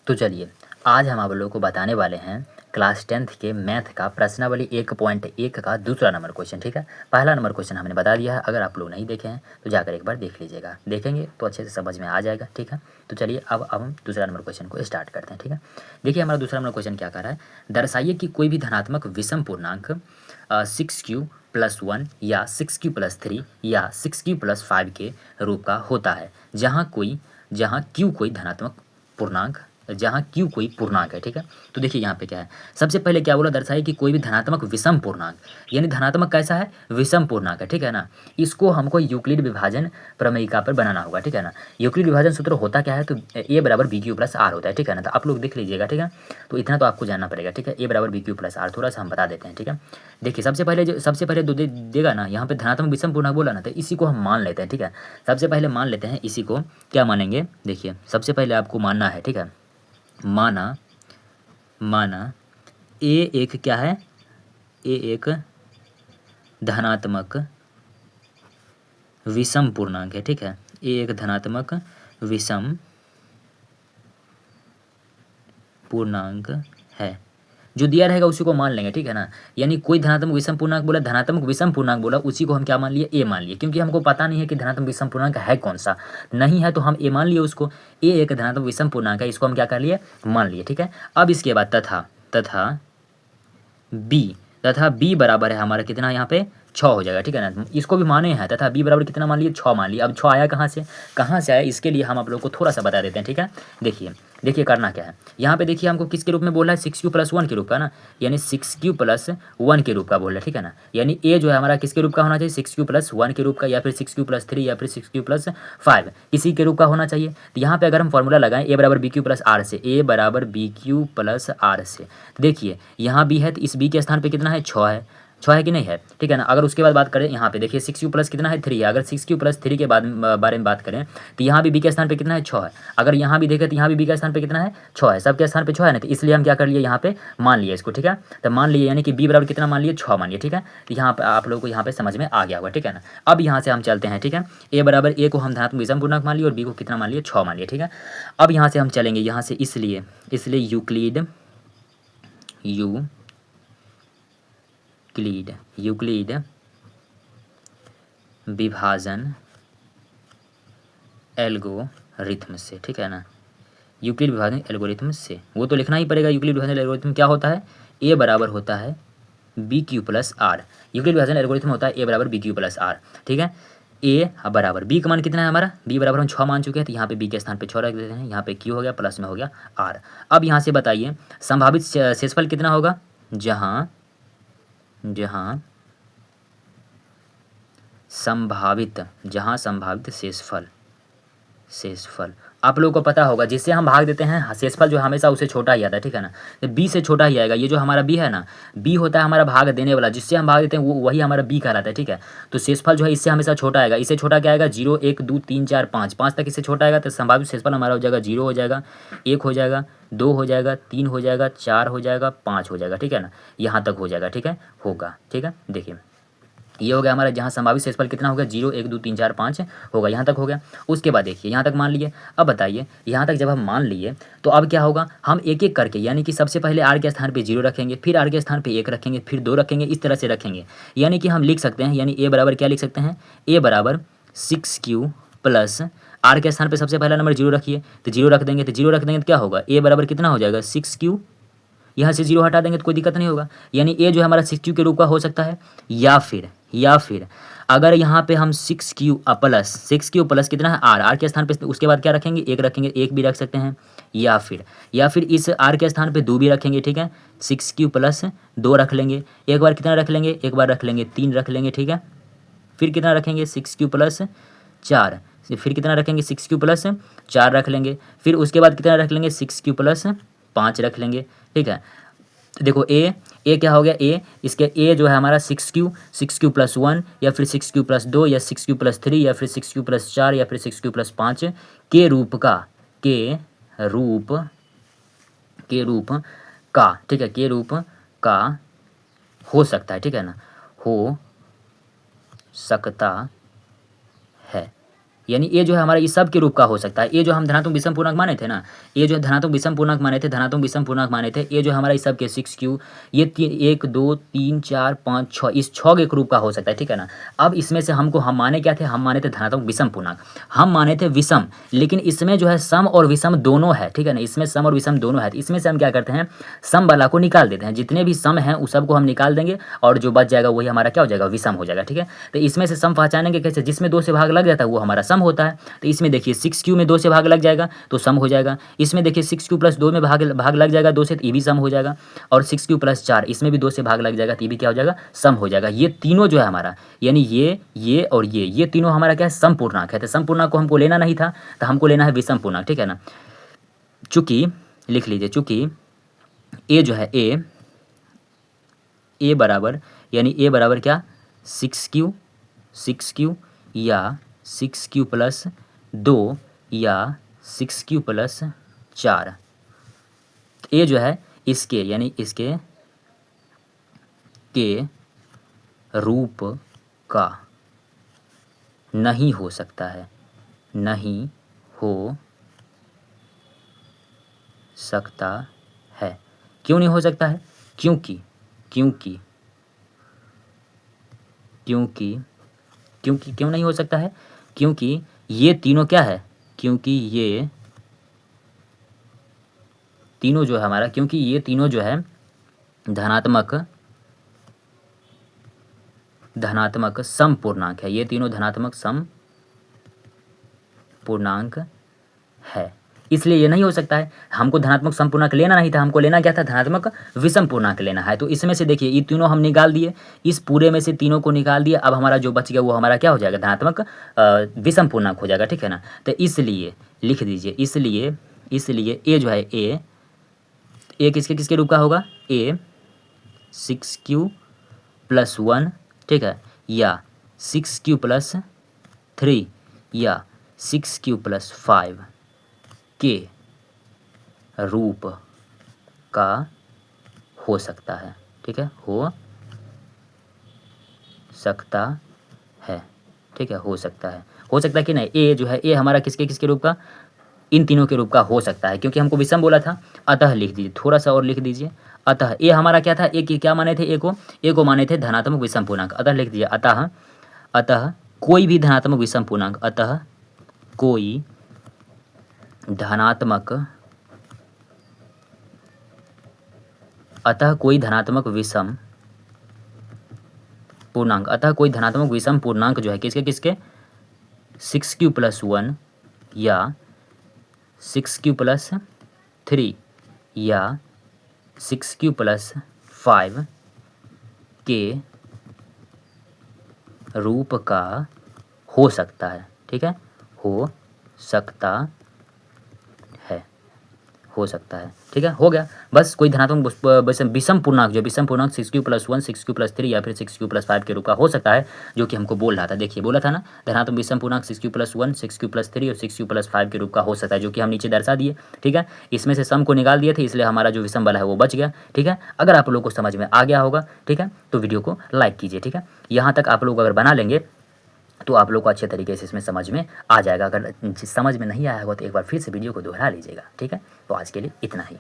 तो चलिए आज हम आप लोगों को बताने वाले हैं क्लास 10th के मैथ का प्रश्नावली 1.1 का दूसरा नंबर क्वेश्चन। ठीक है, पहला नंबर क्वेश्चन हमने बता दिया है, अगर आप लोग नहीं देखे हैं तो जाकर एक बार देख लीजिएगा, देखेंगे तो अच्छे से समझ में आ जाएगा। ठीक है, तो चलिए अब हम दूसरा नंबर क्वेश्चन को स्टार्ट करते हैं। ठीक है, देखिए हमारा दूसरा नंबर क्वेश्चन क्या कर रहा है, दर्शाइए कि कोई भी धनात्मक विषम पूर्णांक 6q+1 या 6q+3 या 6q+5 के रूप का होता है जहाँ q कोई धनात्मक पूर्णांक जहाँ q कोई पूर्णांक है। ठीक है, तो देखिए यहाँ पे क्या है, सबसे पहले क्या बोला, दर्शाइए कि कोई भी धनात्मक विषम पूर्णांक, यानी धनात्मक कैसा है, विषम पूर्णांक है। ठीक है ना, इसको हमको यूक्लिड विभाजन प्रमेयिका पर बनाना होगा। ठीक है ना, यूक्लिड विभाजन सूत्र होता क्या है, तो a = bq+r होता है। ठीक है ना, तो आप लोग देख लीजिएगा। ठीक है, तो इतना तो आपको जानना पड़ेगा। ठीक है, a = bq+r, थोड़ा सा हम बता देते हैं। ठीक है, देखिए सबसे पहले दो देगा ना, यहाँ पे धनात्मक विषम पूर्णांक बोला ना, तो इसी को हम मान लेते हैं। ठीक है, सबसे पहले मान लेते हैं इसी को, क्या मानेंगे, देखिए सबसे पहले आपको मानना है। ठीक है, माना ए एक क्या है, ए एक धनात्मक विषम पूर्णांक है। ठीक है, ए एक धनात्मक विषम पूर्णांक है, जो दिया रहेगा उसी को मान लेंगे। ठीक है ना, यानी कोई धनात्मक विषम पूर्णांक बोला, धनात्मक विषम पूर्णांक बोला, उसी को हम क्या मान लिए, ए मान लिए, क्योंकि हमको पता नहीं है कि धनात्मक विषम पूर्णांक है कौन सा, नहीं है तो हम ए मान लिए उसको। ए एक धनात्मक विषम पूर्णांक है, इसको हम क्या कर लिए, मान लिए। ठीक है, अब इसके बाद तथा बी बराबर है हमारा कितना, यहाँ पे 6 हो जाएगा। ठीक है ना, इसको भी माने हैं, तथा बी बराबर कितना मान लिए, 6 मान लिए। अब 6 आया कहाँ से आया, इसके लिए हम आप लोग को थोड़ा सा बता देते हैं। ठीक है, देखिए करना क्या है, यहाँ पे देखिए हमको किसके रूप में बोला है, 6q+1 के रूप का ना, यानी 6q+1 के रूप का बोल रहा है। ठीक है ना, यानी ए जो है हमारा किसके रूप का होना चाहिए, 6q+1 के रूप का, या फिर 6q+3 या फिर 6q+5 इसी के रूप का होना चाहिए। तो यहाँ पे अगर हम फॉर्मूला लगाएं a = bq+r से, a = bq+r से, देखिए यहाँ बी है तो इस बी के स्थान पे कितना है, 6 है, 6 है कि नहीं है। ठीक है ना, अगर उसके बाद बात करें यहाँ पे देखिए 6q+ कितना है, 3 है, अगर 6q+3 के बारे में बात करें तो यहाँ भी बी के स्थान पे कितना है, 6 है, अगर यहाँ भी देखें तो यहाँ भी बी के स्थान पे कितना है, 6 है, सबके स्थान पे 6 है ना, तो इसलिए हम क्या कर लिए, यहाँ पे मान लिए इसको। ठीक है, तो मान लिए यानी कि बी बराबर कितना मान लिए, 6 मान लिए। ठीक है, तो यहाँ पर आप लोगों को यहाँ पे समझ में आ गया होगा। ठीक है ना, अब यहाँ से हम चलते हैं। ठीक है, a को हम धनात्मक विषम पूर्णांक मान लिए और बी को कितना मान लिए, 6 मान लिए। ठीक है, अब यहाँ से हम चलेंगे, यहाँ से इसलिए यूक्लिड विभाजन एल्गोरिथम से, ठीक है ना, यूक्लिड विभाजन एल्गोरिथम से, वो तो लिखना ही पड़ेगा। यूक्लिड विभाजन एल्गोरिथम क्या होता है, ए बराबर होता है bq+r, यूक्लिड विभाजन एल्गोरिथम होता है a = bq+r। ठीक है, ए बराबर बी का मान कितना है हमारा, बी बराबर हम 6 मान चुके हैं, तो यहाँ पे बी के स्थान पे 6 रख देते हैं, यहाँ पे क्यू हो गया, प्लस में हो गया आर। अब यहाँ से बताइए संभावित शेषफल कितना होगा, जहाँ संभावित शेषफल आप लोगों को पता होगा, जिससे हम भाग देते हैं शेषफल जो हमेशा उससे छोटा ही आता है। ठीक है ना, तो बी से छोटा ही आएगा, ये जो हमारा बी है ना, बी होता है हमारा भाग देने वाला, जिससे हम भाग देते हैं वो वही हमारा बी कहलाता है। ठीक है, तो शेषफल जो है इससे हमेशा छोटा आएगा, इससे छोटा क्या आएगा, 0 1 2 3 4 5 तक इससे छोटा आएगा, तो संभावित शेषफल हमारा हो जाएगा 0 हो जाएगा, 1 हो जाएगा, 2 हो जाएगा, 3 हो जाएगा, 4 हो जाएगा, 5 हो जाएगा। ठीक है ना, यहाँ तक हो जाएगा। ठीक है, होगा। ठीक है, देखिए ये हो गया हमारा, जहाँ संभावित शेषफल कितना हो गया, 0 1 2 3 4 5 होगा, यहाँ तक हो गया। उसके बाद देखिए यहाँ तक मान लिए, अब बताइए यहाँ तक जब हम मान लिए तो अब क्या होगा, हम एक एक करके, यानी कि सबसे पहले आर के स्थान पे 0 रखेंगे, फिर आर के स्थान पे 1 रखेंगे, फिर 2 रखेंगे, इस तरह से रखेंगे। यानी कि हम लिख सकते हैं, यानी ए बराबर क्या लिख सकते हैं, a = 6q+ आर के स्थान पर सबसे पहला नंबर 0 रखिए, तो 0 रख देंगे, तो 0 रख देंगे तो क्या होगा, a बराबर कितना हो जाएगा, 6q, यहाँ से 0 हटा देंगे तो कोई दिक्कत नहीं होगा। यानी ए जो है हमारा 6q के रूप का हो सकता है, या फिर अगर यहाँ पे हम 6q+ कितना है, आर के स्थान पे, उसके बाद क्या रखेंगे, 1 रखेंगे, 1 भी रख सकते हैं, या फिर इस आर के स्थान पे 2 भी रखेंगे। ठीक है, 6q+2 रख लेंगे, एक बार कितना रख लेंगे, एक बार रख लेंगे 3 रख लेंगे। ठीक है, फिर कितना रखेंगे, 6q+4, फिर कितना रखेंगे, 6q+4 रख लेंगे, फिर उसके बाद कितना रख लेंगे, 6q+5 रख लेंगे। ठीक है, तो देखो ए क्या हो गया, इसके ए जो है हमारा 6q+1 या फिर 6q+2 या 6q+3 या फिर 6q+4 या फिर 6q+5 के रूप का ठीक है, के रूप का हो सकता है। ठीक है ना, हो सकता है, यानी ये जो है हमारा इस सब के रूप का हो सकता है। ये जो हम धनात्मक विषम पूर्णांक माने थे ना, ये जो धनात्मक विषम पूर्णांक माने थे, धनात्मक विषम पूर्णांक माने थे, ये जो हमारा इस सब के 6q, ये 1 2 3 4 5 6, इस 6 के एक रूप का हो सकता है, ठीक है ना। अब इसमें से हम माने क्या थे, हम माने थे धनात्मक विषम पूर्णांक, हम माने थे विषम, लेकिन इसमें जो है सम और विषम दोनों है, ठीक है ना, इसमें सम और विषम दोनों है। तो इसमें से हम क्या करते हैं, सम वाला को निकाल देते हैं, जितने भी सम हैं उस सब को हम निकाल देंगे और जो बच जाएगा वही हमारा क्या हो जाएगा, विषम हो जाएगा, ठीक है। तो इसमें से सम पहचानेंगे कैसे, जिसमें 2 से भाग लग जाता है वो हमारा सम होता है। तो इसमें देखिए 6q में 2 से भाग लग जाएगा तो सम हो जाएगा, इसमें देखिए 6q + 2 में भाग लग जाएगा 2 से, तो ये भी सम हो जाएगा, और 6q + 4 इसमें भी 2 से भाग लग जाएगा तो ये भी क्या हो जाएगा, सम हो जाएगा। ये तीनों जो है हमारा, यानी ये और ये तीनों हमारा क्या है, सम पूर्णांक है। तो सम पूर्णांक को हमको लेना नहीं था, तो हमको लेना है विषम पूर्णांक, ठीक है ना। चूंकि लिख लीजिए, चूंकि ए जो है ए बराबर, यानी ए बराबर क्या, 6q या 6q + 2 या 6q + 4, ए जो है इसके, यानी इसके के रूप का नहीं हो सकता है, नहीं हो सकता है। क्यों नहीं हो सकता है, क्योंकि क्यों नहीं हो सकता है, क्योंकि ये तीनों क्या है, क्योंकि ये तीनों जो है हमारा, क्योंकि ये तीनों जो है धनात्मक सम पूर्णांक है, ये तीनों धनात्मक सम पूर्णांक है, इसलिए ये नहीं हो सकता है। हमको धनात्मक सम पूर्णांक लेना नहीं था, हमको लेना क्या था, धनात्मक विषम पूर्णांक लेना है। तो इसमें से देखिए ये तीनों हम निकाल दिए, इस पूरे में से तीनों को निकाल दिए, अब हमारा जो बच गया वो हमारा क्या हो जाएगा, धनात्मक विषम पूर्णांक हो जाएगा, ठीक है ना। तो इसलिए लिख दीजिए, इसलिए ए जो है ए किसके रूप का होगा, ए 6q + 1, ठीक है, या 6q + 3 या 6q + 5 के रूप का हो सकता है, ठीक है, हो सकता है, ठीक है, हो सकता है कि नहीं। ए जो है, ए हमारा किसके रूप का, इन तीनों के रूप का हो सकता है, क्योंकि हमको विषम बोला था। अतः लिख दीजिए, थोड़ा सा और लिख दीजिए, अतः ए हमारा क्या था, ए की क्या माने थे, ए को माने थे धनात्मक विषम पूर्णांक। अतः लिख दीजिए, अतः कोई भी धनात्मक विषम पूर्णांक, अतः कोई धनात्मक विषम पूर्णांक, अतः कोई धनात्मक विषम पूर्णांक जो है किसके 6q + 1 या 6q + 3 या 6q + 5 के रूप का हो सकता है, ठीक है, हो सकता है, ठीक है, हो गया। बस कोई धनात्मक विषम पूर्णांक, जो विषम पूर्णांक 6q + 1 6q + 3 या फिर 6q + 5 के रूप का हो सकता है, जो कि हमको बोल रहा था। देखिए बोला था ना, धनात्मक विषम पूर्णांक 6q + 1 6q + 3 और 6q + 5 के रूप का हो सकता है, जो कि हम नीचे दर्शा दिए, ठीक है। इसमें से सम को निकाल दिए थे, इसलिए हमारा जो विषम वाला है वो बच गया, ठीक है। अगर आप लोग को समझ में आ गया होगा, ठीक है, तो वीडियो को लाइक कीजिए, ठीक है। यहाँ तक आप लोग अगर बना लेंगे तो आप लोग को अच्छे तरीके से इसमें समझ में आ जाएगा। अगर समझ में नहीं आया होगा तो एक बार फिर से वीडियो को दोहरा लीजिएगा, ठीक है। तो आज के लिए इतना ही।